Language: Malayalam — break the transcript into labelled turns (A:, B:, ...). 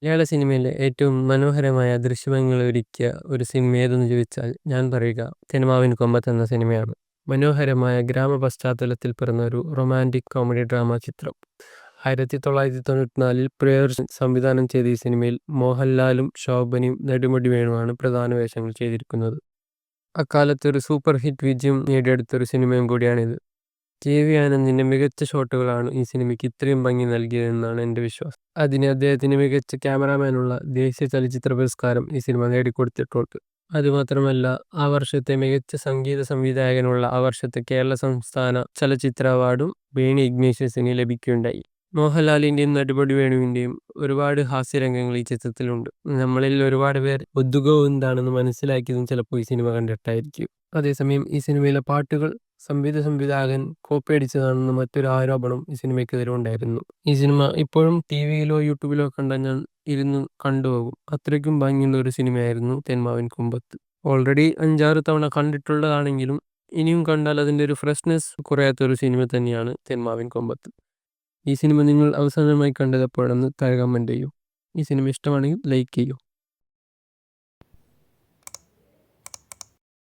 A: മലയാള സിനിമയിലെ ഏറ്റവും മനോഹരമായ ദൃശ്യങ്ങൾ ഒരുക്കിയ ഒരു സിനിമ ഏതെന്ന് ചോദിച്ചാൽ ഞാൻ പറയുക തെന്മാവിൻ കൊമ്പത്ത് എന്ന സിനിമയാണ്. മനോഹരമായ ഗ്രാമ പശ്ചാത്തലത്തിൽ പിറന്ന ഒരു റൊമാൻറ്റിക് കോമഡി ഡ്രാമ ചിത്രം. 1994 പ്രിയദർശൻ സംവിധാനം ചെയ്ത ഈ സിനിമയിൽ മോഹൻലാലും ശോഭനയും നെടുമുടി വേണുവാണ് പ്രധാന വേഷങ്ങൾ ചെയ്തിരിക്കുന്നത്. അക്കാലത്ത് ഒരു സൂപ്പർ ഹിറ്റ് വിജയം നേടിയെടുത്തൊരു സിനിമയും കൂടിയാണിത്. JV ആനന്ദിന്റെ മികച്ച ഷോട്ടുകളാണ് ഈ സിനിമയ്ക്ക് ഇത്രയും ഭംഗി നൽകിയതെന്നാണ് എൻ്റെ വിശ്വാസം. അതിന് അദ്ദേഹത്തിന് മികച്ച ക്യാമറാമാനുള്ള ദേശീയ ചലച്ചിത്ര പുരസ്കാരം ഈ സിനിമ നേടിക്കൊടുത്തിട്ടുണ്ട്. അതുമാത്രമല്ല, ആ വർഷത്തെ മികച്ച സംഗീത സംവിധായകനുള്ള ആ വർഷത്തെ കേരള സംസ്ഥാന ചലച്ചിത്ര അവാർഡും വേണി ഇഗ്നേഷ്യസിന് ലഭിക്കുകയുണ്ടായി. മോഹൻലാലിൻ്റെയും നെടുമുടി വേണുവിൻ്റെയും ഒരുപാട് ഹാസ്യരംഗങ്ങൾ ഈ ചിത്രത്തിലുണ്ട്. നമ്മളിൽ ഒരുപാട് പേർ ഒതുകോ എന്താണെന്ന് മനസ്സിലാക്കിയതും ചിലപ്പോൾ ഈ സിനിമ കണ്ടിട്ടായിരിക്കും. അതേസമയം ഈ സിനിമയിലെ പാട്ടുകൾ സംവിധായകൻ കോപ്പിയടിച്ചതാണെന്ന് മറ്റൊരു ആരോപണം ഈ സിനിമയ്ക്കെതിരെ ഉണ്ടായിരുന്നു. ഈ സിനിമ ഇപ്പോഴും TV-യിലോ യൂട്യൂബിലോ കണ്ടാൽ ഞാൻ ഇരുന്ന് കണ്ടുപോകും. അത്രയ്ക്കും ഭംഗിയുള്ള ഒരു സിനിമയായിരുന്നു തെന്മാവിൻ കൊമ്പത്ത്. ഓൾറെഡി 5-6 തവണ കണ്ടിട്ടുള്ളതാണെങ്കിലും ഇനിയും കണ്ടാൽ അതിൻ്റെ ഒരു ഫ്രഷ്നെസ് കുറയാത്തൊരു സിനിമ തന്നെയാണ് തെന്മാവിൻ കൊമ്പത്ത്. ഈ സിനിമ നിങ്ങൾ അവസാനമായി കണ്ടത് എപ്പോഴെന്ന് താഴെ കമൻറ്റ് ചെയ്യൂ. ഈ സിനിമ ഇഷ്ടമാണെങ്കിൽ ലൈക്ക് ചെയ്യൂ.